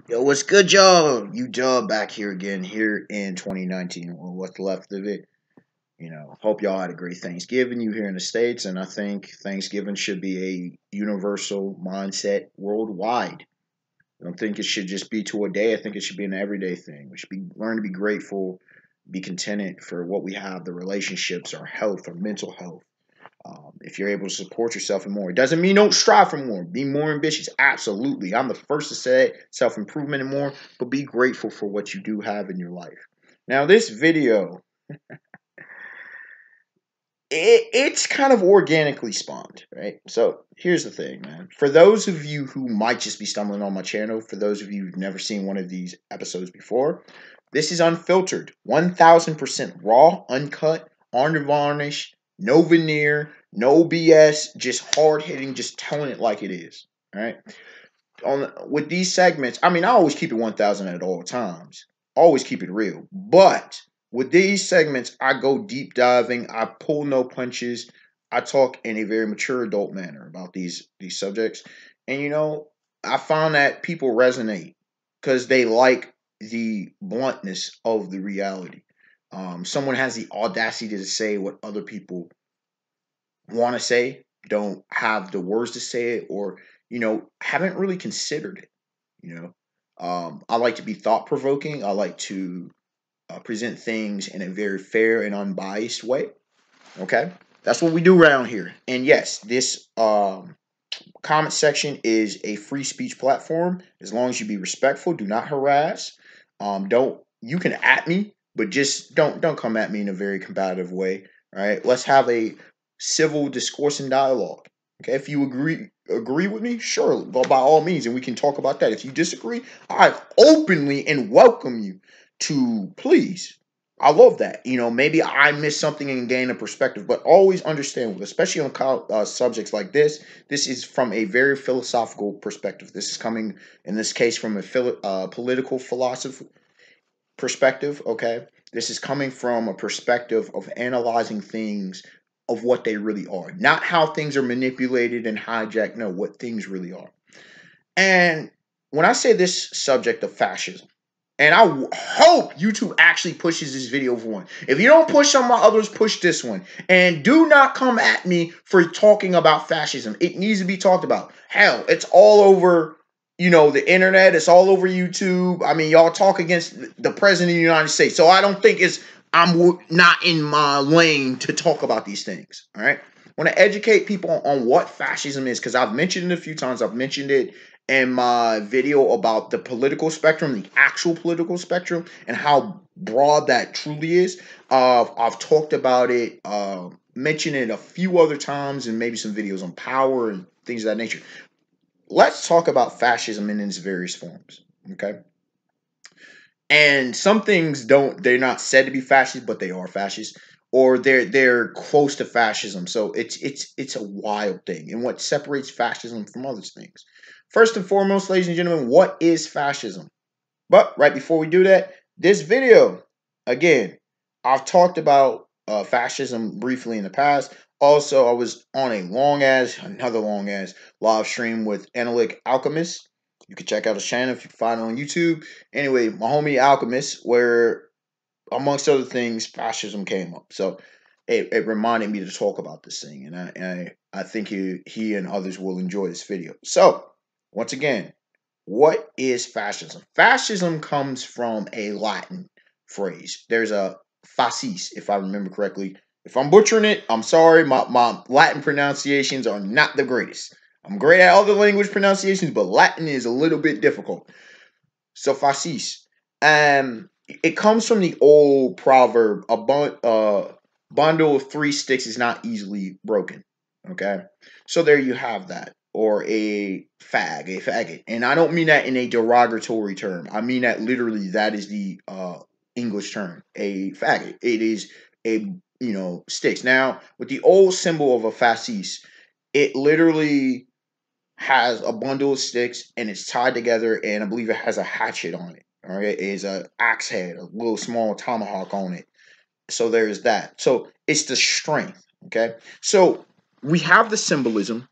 Yo, what's good, y'all? You dub back here again here in 2019, or what's left of it. Hope y'all had a great Thanksgiving. You here in the States, and I think Thanksgiving should be a universal mindset worldwide. I don't think it should just be to a day. I think it should be an everyday thing. We should learn to be grateful, be contented for what we have, the relationships, our health, our mental health. If you're able to support yourself and more, it doesn't mean don't strive for more. Be more ambitious. Absolutely. I'm the first to say self improvement and more, but be grateful for what you do have in your life. Now, this video, it's kind of organically spawned, right? So here's the thing, man. For those of you who might just be stumbling on my channel, for those of you who've never seen one of these episodes before, this is unfiltered, 1000% raw, uncut, unvarnished, no veneer, no BS, just hard hitting, just telling it like it is. All right. With these segments, I mean, I always keep it 1000 at all times. Always keep it real. But with these segments, I go deep diving. I pull no punches. I talk in a very mature adult manner about these subjects. And I found that people resonate because they like the bluntness of the reality. Someone has the audacity to say what other people want to say, don't have the words to say it, or haven't really considered it. I like to be thought provoking. I like to present things in a very fair and unbiased way. Okay, that's what we do around here. And yes, this comment section is a free speech platform. As long as you be respectful, do not harass. Don't You can at me, but just don't come at me in a very combative way. All right, let's have a civil discourse and dialogue. Okay, if you agree with me, sure, but by all means, and we can talk about that. If you disagree, I openly and welcome you to please. I love that. Maybe I missed something and gain a perspective, but always understand, especially on subjects like this. This is from a very philosophical perspective. This is coming, in this case, from a political philosophy perspective. Okay, this is coming from a perspective of analyzing things of what they really are, not how things are manipulated and hijacked. No, what things really are. And when I say this subject of fascism, and I hope YouTube actually pushes this video for one. If you don't push some of my others, push this one. And do not come at me for talking about fascism. It needs to be talked about. Hell, it's all over, the internet. It's all over YouTube. I mean, y'all talk against the president of the United States. So I don't think I'm not in my lane to talk about these things. All right. I want to educate people on what fascism is, because I've mentioned it a few times. I've mentioned it in my video about the political spectrum, the actual political spectrum, and how broad that truly is. I've talked about it, mentioned it a few other times, and maybe some videos on power and things of that nature. Let's talk about fascism in its various forms, okay? And some things they're not said to be fascist, but they are fascist, or they're close to fascism. So it's a wild thing. And what separates fascism from other things? First and foremost, ladies and gentlemen, what is fascism? But right before we do that, this video, again, I've talked about fascism briefly in the past. Also, I was on another long ass live stream with Analytic Alchemist. You can check out his channel if you can find it on YouTube. Anyway, my homie Alchemist, where amongst other things, fascism came up. So it reminded me to talk about this thing, and I think he and others will enjoy this video. So once again, what is fascism? Fascism comes from a Latin phrase. There's a fascis, if I remember correctly. If I'm butchering it, I'm sorry. My Latin pronunciations are not the greatest. I'm great at other language pronunciations, but Latin is a little bit difficult. So fascis. It comes from the old proverb, bundle of three sticks is not easily broken. Okay? So there you have that. Or a faggot. And I don't mean that in a derogatory term. I mean that literally that is the English term. A faggot. It is a, sticks. Now, with the old symbol of a fascis, it literally has a bundle of sticks and it's tied together, and I believe it has a hatchet on it. All right, it is a axe head, a little small tomahawk on it. So there's that. So it's the strength. Okay, so we have the symbolism.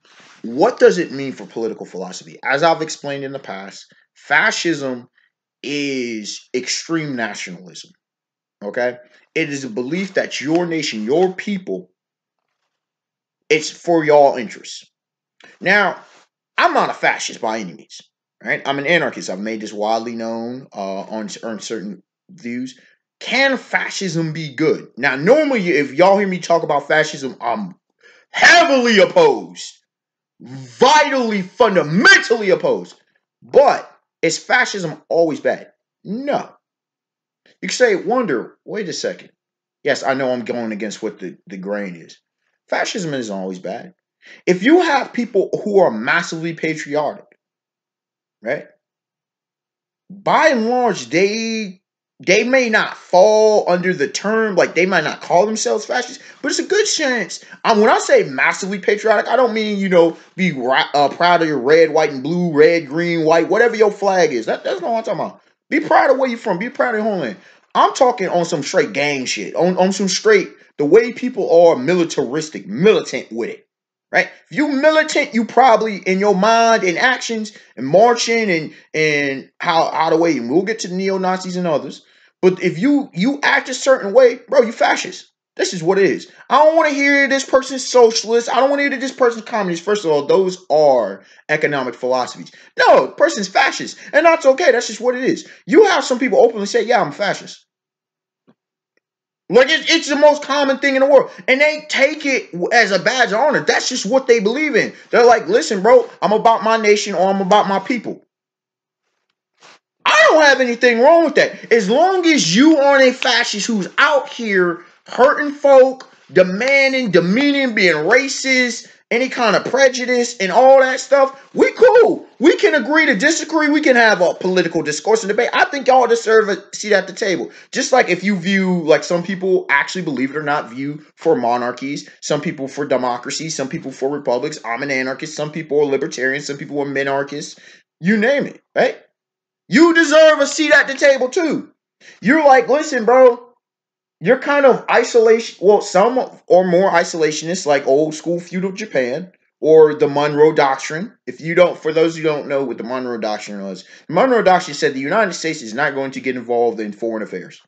What does it mean for political philosophy? As I've explained in the past, Fascism is extreme nationalism. Okay? It is a belief that your nation, your people, it's for y'all interests. Now, I'm not a fascist by any means. Right? I'm an anarchist. I've made this widely known on certain views. Can fascism be good? Now, normally, if y'all hear me talk about fascism, I'm heavily opposed, vitally, fundamentally opposed. But is fascism always bad? No. You can say, wait a second. Yes, I know I'm going against what the grain is. Fascism isn't always bad. If you have people who are massively patriotic, right? By and large, they may not fall under the term, like they might not call themselves fascists, but it's a good chance. When I say massively patriotic, I don't mean, be proud of your red, white, and blue, red, green, white, whatever your flag is. That's not what I'm talking about. Be proud of where you're from. Be proud of your homeland. I'm talking on some straight gang shit, on some straight, the way people are militaristic, militant with it. Right? If you militant, you probably in your mind and actions and marching and how the way, and we'll get to the neo-Nazis and others. But if you act a certain way, bro, you fascist. This is what it is. I don't want to hear this person's socialist. I don't want to hear this person's communist. First of all, those are economic philosophies. No, person's fascist. And that's okay. That's just what it is. You have some people openly say, yeah, I'm a fascist. Like, it's the most common thing in the world. And they take it as a badge of honor. That's just what they believe in. They're like, listen, bro, I'm about my nation or I'm about my people. I don't have anything wrong with that. As long as you aren't a fascist who's out here hurting folk, demeaning, being racist, any kind of prejudice and all that stuff, we cool. We can agree to disagree. We can have a political discourse and debate. I think y'all deserve a seat at the table. Just like if you view, like some people actually, believe it or not, view for monarchies, some people for democracy, some people for republics. I'm an anarchist. Some people are libertarians. Some people are minarchists. You name it, right? You deserve a seat at the table too. You're like, listen, bro, you're kind of isolation. Well, some are more isolationists, like old school feudal Japan or the Monroe Doctrine. If you don't, for those who don't know what the Monroe Doctrine was, the Monroe Doctrine said the United States is not going to get involved in foreign affairs.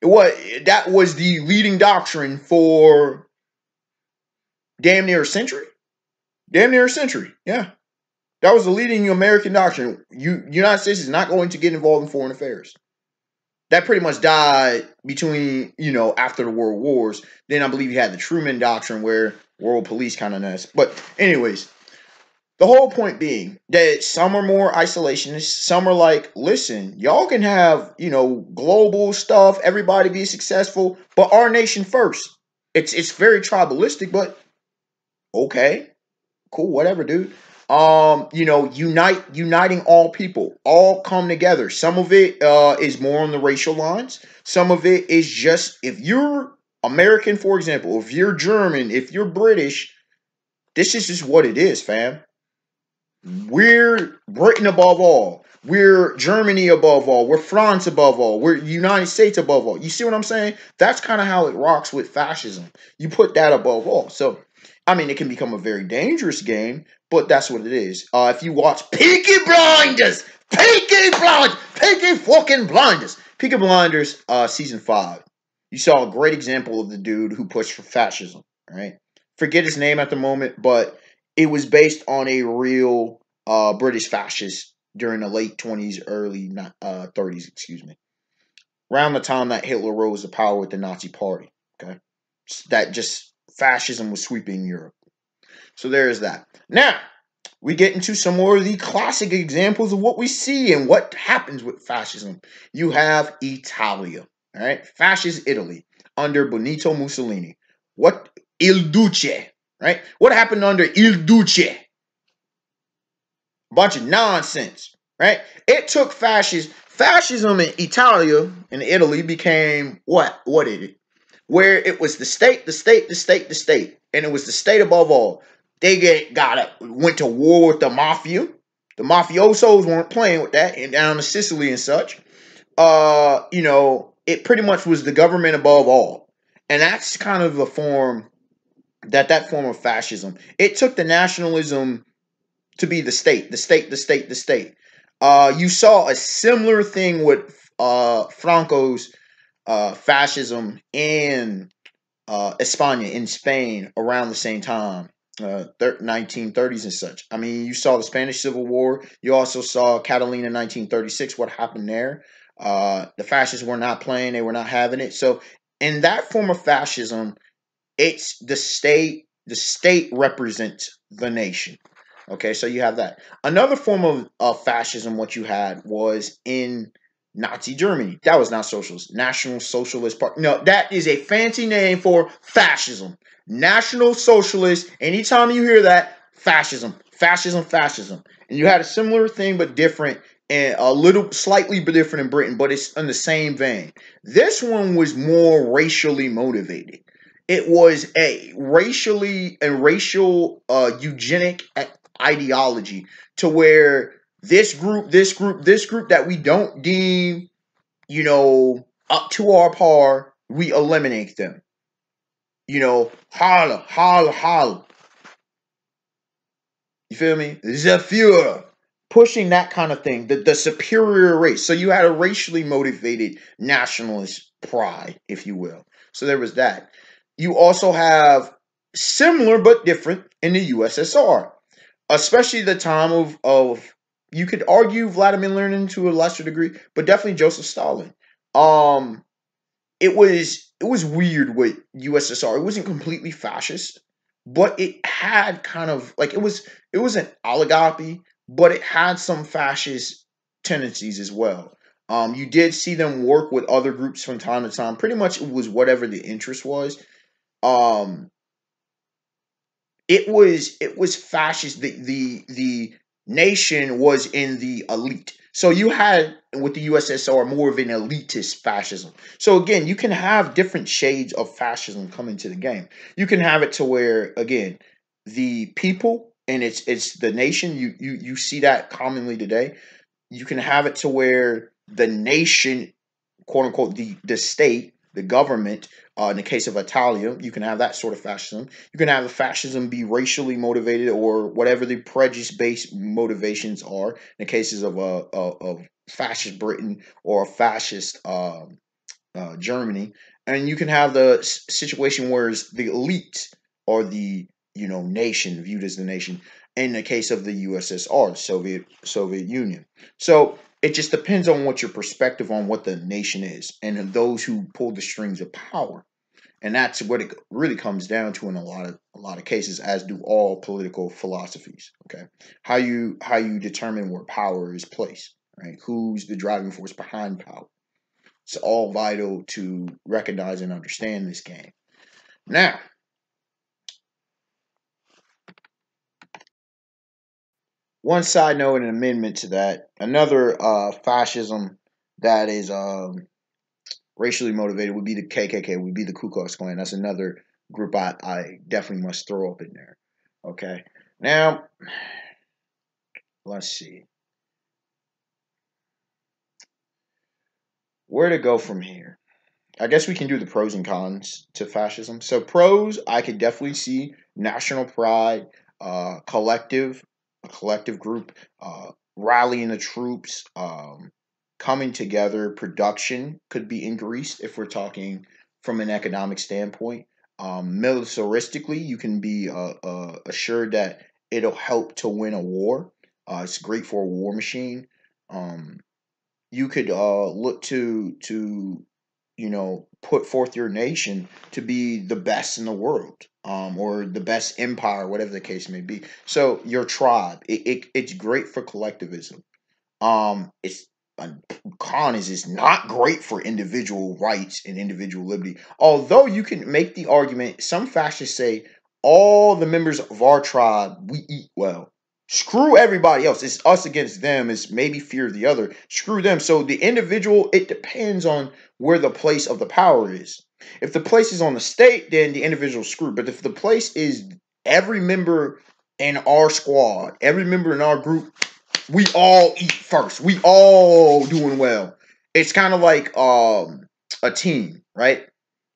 That was the leading doctrine for damn near a century. Damn near a century, yeah. That was the leading American doctrine. United States is not going to get involved in foreign affairs. That pretty much died between, after the world wars. Then I believe you had the Truman Doctrine where world police kind of nest. But anyways, the whole point being that some are more isolationists. Some are like, listen, y'all can have, global stuff, everybody be successful, but our nation first. It's very tribalistic, but okay, cool, whatever, dude. Uniting all people, all come together. Some of it is more on the racial lines. Some of it is just, if you're American, for example, if you're German, if you're British, this is just what it is, fam. We're Britain above all. We're Germany above all. We're France above all. We're United States above all. You see what I'm saying? That's kind of how it rocks with fascism. You put that above all. So, it can become a very dangerous game, but that's what it is. If you watch Peaky Blinders, Peaky fucking Blinders, Peaky Blinders, season 5, you saw a great example of the dude who pushed for fascism. Right? Forget his name at the moment, but it was based on a real British fascist during the late 20s, early 30s, around the time that Hitler rose to power with the Nazi Party. Okay, that just fascism was sweeping Europe. So there is that. Now, we get into some more of the classic examples of what we see and what happens with fascism. You have Italia, all right? Fascist Italy under Benito Mussolini. What? Il Duce, right? What happened under Il Duce? Bunch of nonsense, right? It took fascism in Italia and Italy became what? What did it? Where it was the state, and it was the state above all. They went to war with the mafia. The mafiosos weren't playing with that, and down to Sicily and such. It pretty much was the government above all, and that's kind of the form that form of fascism. It took the nationalism to be the state, the state, the state, the state. You saw a similar thing with Franco's fascism in España, in Spain, around the same time, 1930s and such. I mean, you saw the Spanish Civil War. You also saw Catalina 1936, what happened there. The fascists were not playing, they were not having it. So, in that form of fascism, it's the state represents the nation. Okay, so you have that. Another form of fascism, what you had was in Nazi Germany. That was not socialist. National Socialist Party. No, that is a fancy name for fascism. National Socialist. Anytime you hear that, fascism, fascism, fascism. And you had a similar thing but different, and a little slightly different in Britain, but it's in the same vein. This one was more racially motivated. It was a racial eugenic ideology, to where this group that we don't deem, up to our par, we eliminate them. Holla, holla, holla. You feel me? The Führer. Pushing that kind of thing, the superior race. So you had a racially motivated nationalist pride, if you will. So there was that. You also have similar but different in the USSR, especially the time of you could argue Vladimir Lenin to a lesser degree, but definitely Joseph Stalin. Um, it was weird with USSR. It wasn't completely fascist, but it had kind of like it was an oligarchy, but it had some fascist tendencies as well. You did see them work with other groups from time to time. Pretty much, it was whatever the interest was. Um, it was fascist. The nation was in the elite. So you had with the USSR more of an elitist fascism. So again, you can have different shades of fascism come into the game. You can have it to where, again, the people and it's the nation. You see that commonly today. You can have it to where the nation, quote unquote, the state, the government. In the case of Italia, you can have that sort of fascism. You can have the fascism be racially motivated or whatever the prejudice-based motivations are. In the cases of fascist Britain or fascist Germany, and you can have the situation where it's the elite or the nation viewed as the nation. In the case of the USSR, the Soviet Union, so it just depends on what your perspective on what the nation is, and those who pull the strings of power, and that's what it really comes down to in a lot of cases, as do all political philosophies. Okay, how you determine where power is placed, right? Who's the driving force behind power? It's all vital to recognize and understand this game. Now, one side note and amendment to that, another fascism that is racially motivated would be the KKK, would be the Ku Klux Klan. That's another group I definitely must throw up in there. Okay. Now, let's see. Where to go from here? I guess we can do the pros and cons to fascism. So pros, I could definitely see national pride, collective, a collective group, rallying the troops, coming together. Production could be increased if we're talking from an economic standpoint. Militaristically, you can be assured that it'll help to win a war. It's great for a war machine. Um, you could look to put forth your nation to be the best in the world, or the best empire, whatever the case may be. So your tribe, it's great for collectivism. It's a con is it's not great for individual rights and individual liberty. Although you can make the argument, some fascists say all the members of our tribe, we eat well. Screw everybody else. It's us against them. It's maybe fear of the other. Screw them. So the individual, it depends on where the place of the power is. If the place is on the state, then the individual's screwed. But if the place is every member in our squad, every member in our group, we all eat first. We all doing well. It's kind of like a team, right?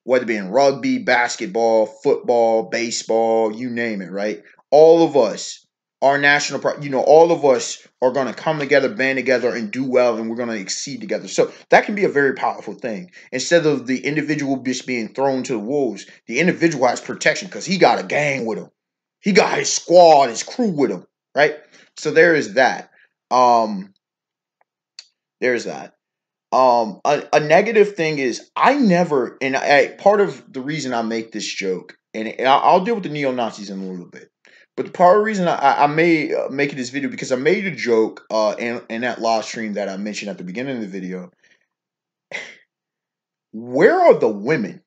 Whether it be in rugby, basketball, football, baseball, you name it, right? All of us. our national, all of us are going to come together, band together, and do well, and we're going to exceed together. So that can be a very powerful thing. Instead of the individual just being thrown to the wolves, the individual has protection because he got a gang with him. He got his squad, his crew with him, right? So there is that. There's that. A negative thing is I never, and part of the reason I make this joke, and I'll deal with the neo-Nazis in a little bit, but the part of the reason I made making this video because I made a joke in that live stream that I mentioned at the beginning of the video. Where are the women?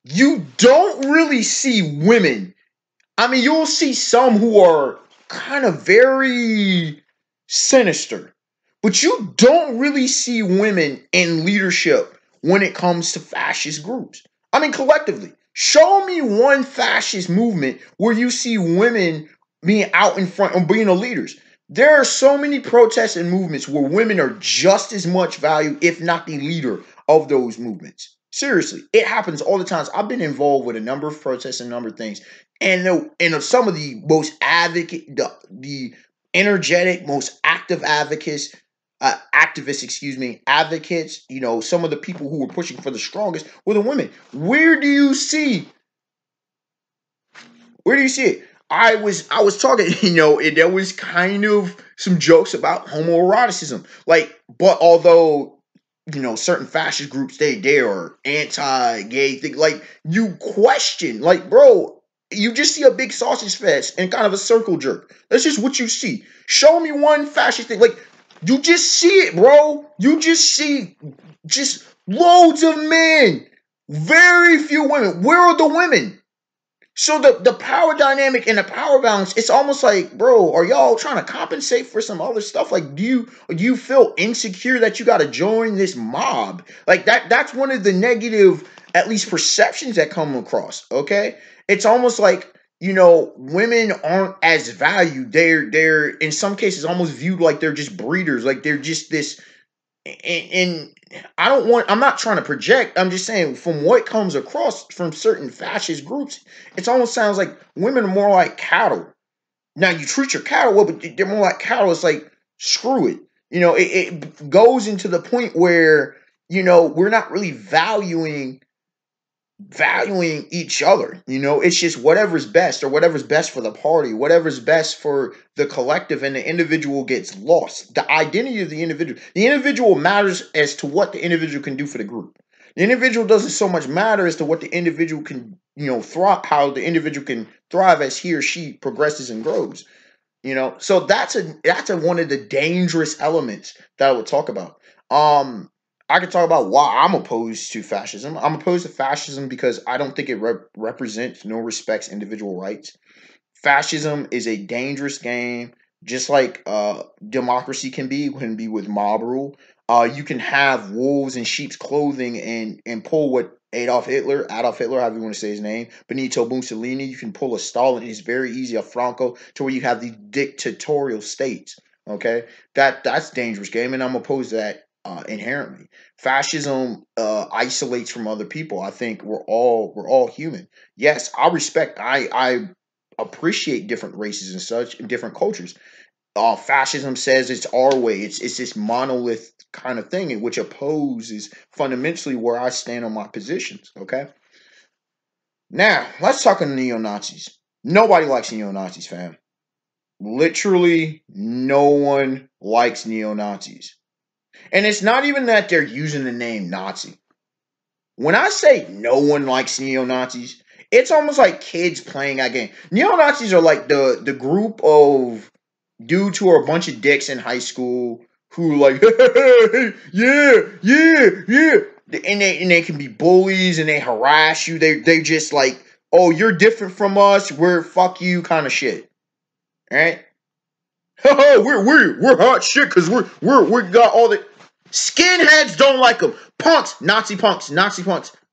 You don't really see women. I mean, you'll see some who are kind of very sinister, but you don't really see women in leadership when it comes to fascist groups. I mean, collectively, show me one fascist movement where you see women being out in front and being the leaders. There are so many protests and movements where women are just as much value, if not the leader of those movements. Seriously, it happens all the time. I've been involved with a number of protests and a number of things. And some of the most the energetic, most active advocates, advocates, some of the people who were pushing for the strongest were the women. Where do you see it? I was talking, there was kind of some jokes about homoeroticism. But although certain fascist groups, they are anti-gay thing. You question, bro, you just see a big sausage fest and kind of a circle jerk. That's just what you see. Show me one fascist thing. You just see it, bro. You just see just loads of men. Very few women. Where are the women? So the power dynamic and the power balance, it's almost like, bro, are y'all trying to compensate for some other stuff? Do you feel insecure that you got to join this mob? That's one of the negative, at least perceptions that come across, okay? It's almost like, women aren't as valued. They're in some cases almost viewed like they're just breeders, like they're just this. And I'm not trying to project. I'm just saying from what comes across from certain fascist groups, it almost sounds like women are more like cattle. Now you treat your cattle well, but they're more like cattle. It's like, screw it. It goes into the point where, we're not really valuing each other. It's just whatever's best, or whatever's best for the party, whatever's best for the collective, and the individual gets lost. The identity of the individual matters as to what the individual can do for the group. The individual doesn't so much matter as to what the individual can, thrive, how the individual can thrive as he or she progresses and grows. So that's one of the dangerous elements that I would talk about. I could talk about why I'm opposed to fascism. I'm opposed to fascism because I don't think it represents nor respects individual rights. Fascism is a dangerous game, just like democracy can be with mob rule. You can have wolves in sheep's clothing and pull what Adolf Hitler, however you want to say his name, Benito Mussolini. You can pull a Stalin. It's very easy, a Franco, to where you have these dictatorial states. Okay, that's dangerous game, and I'm opposed to that. Inherently, fascism isolates from other people. I think we're all human. Yes, I appreciate different races and such, and different cultures. Fascism says it's our way. It's this monolith kind of thing, which opposes fundamentally where I stand on my positions. Okay. Now let's talk on neo-Nazis. Nobody likes neo-Nazis, fam. Literally, no one likes neo-Nazis. And it's not even that they're using the name Nazi. When I say no one likes neo-Nazis, it's almost like kids playing that game. Neo-Nazis are like the group of dudes who are a bunch of dicks in high school who like, yeah. And they can be bullies and they harass you. They just like, oh, you're different from us. We're fuck you kind of shit. Right? we're hot shit because we got all the skinheads don't like them. Punks, Nazi punks.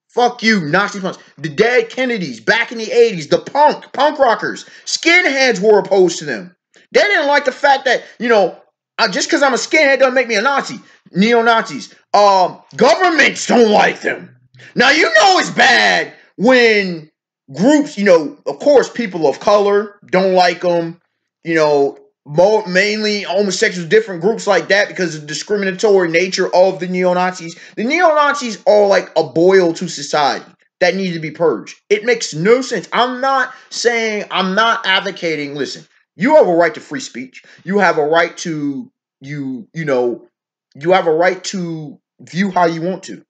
Fuck you, Nazi punks. The dead Kennedys back in the 80s, the punk rockers, skinheads were opposed to them. They didn't like the fact that, just because I'm a skinhead doesn't make me a Nazi. Neo-Nazis. Governments don't like them. Now, it's bad when groups, of course, people of color don't like them. mainly homosexuals, different groups like that, because of the discriminatory nature of the neo-Nazis. The neo-Nazis are like a boil to society that needs to be purged. It makes no sense. I'm not advocating, listen, you have a right to free speech. You have a right to, you have a right to view how you want to.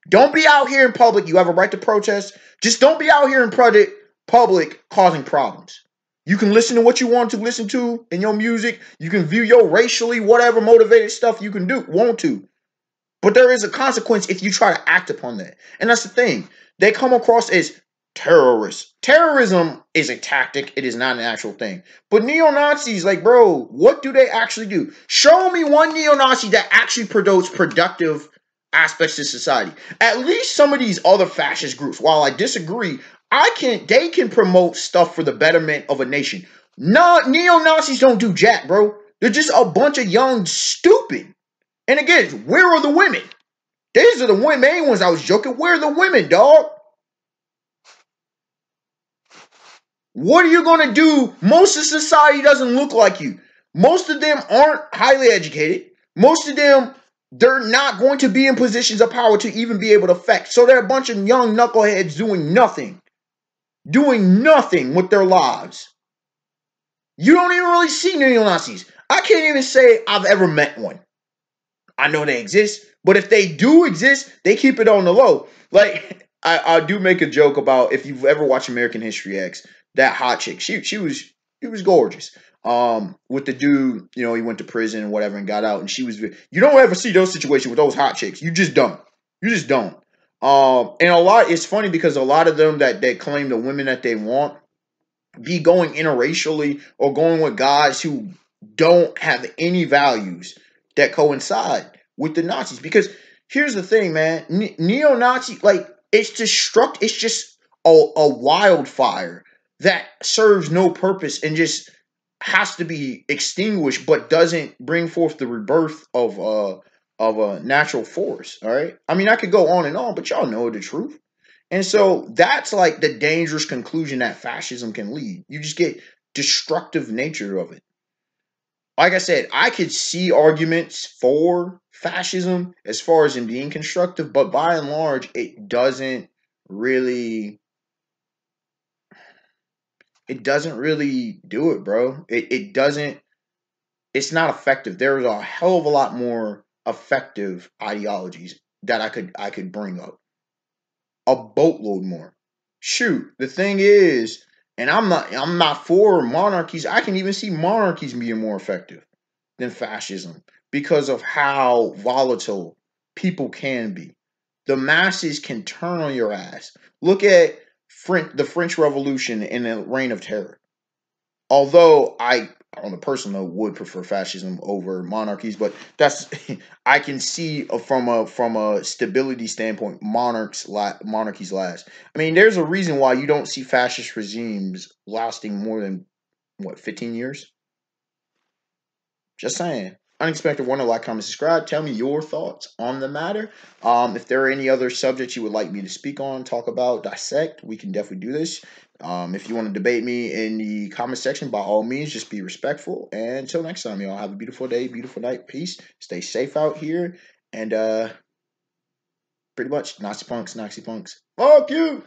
Don't be out here in public. You have a right to protest. Just don't be out here in public causing problems. You can listen to what you want to listen to in your music. You can view your racially, whatever motivated stuff you can want to. But there is a consequence if you try to act upon that. And that's the thing. They come across as terrorists. Terrorism is a tactic. It is not an actual thing. But neo-Nazis, like, bro, what do they actually do? Show me one neo-Nazi that actually promotes productive aspects to society. At least some of these other fascist groups, while I disagree, they can promote stuff for the betterment of a nation. No, neo-Nazis don't do jack, bro. They're just a bunch of young stupid. And again, where are the women? These are the main ones I was joking. Where are the women, dog? What are you going to do? Most of society doesn't look like you. Most of them aren't highly educated. Most of them, they're not going to be in positions of power to even be able to affect. So they're a bunch of young knuckleheads doing nothing. Doing nothing with their lives. You don't even really see neo-Nazis. I can't even say I've ever met one. I know they exist, but if they do exist, they keep it on the low. Like, I do make a joke about, if you've ever watched American History X, that hot chick, she was gorgeous. With the dude, he went to prison and whatever and got out, and she was. You don't ever see those situations with those hot chicks. You just don't. You just don't. And it's funny because a lot of them that claim the women that they want be going interracially or going with guys who don't have any values that coincide with the Nazis. Because here's the thing, man, neo-Nazi, like, it's just a wildfire that serves no purpose and just has to be extinguished, but doesn't bring forth the rebirth of a natural force. All right, I mean, I could go on and on, but y'all know the truth. And so that's like the dangerous conclusion that fascism can lead. You just get destructive nature of it. Like I said, I could see arguments for fascism as far as in being constructive, but by and large, it doesn't really do it, bro. It doesn't, it's not effective. There's a hell of a lot more effective ideologies that I could bring up. A boatload more. Shoot, the thing is, and I'm not for monarchies. I can even see monarchies being more effective than fascism because of how volatile people can be. The masses can turn on your ass. Look at the French Revolution and the Reign of Terror. Although I, on a personal note, would prefer fascism over monarchies, but that's I can see from a stability standpoint, monarchies last. I mean, there's a reason why you don't see fascist regimes lasting more than 15 years. Just saying. Unexpected Wonder, like, comment, subscribe. Tell me your thoughts on the matter. If there are any other subjects you would like me to speak on, talk about, dissect, we can definitely do this. If you want to debate me in the comment section, by all means, just be respectful. And until next time, y'all, have a beautiful day, beautiful night. Peace. Stay safe out here. And pretty much, Nazi punks. Fuck you.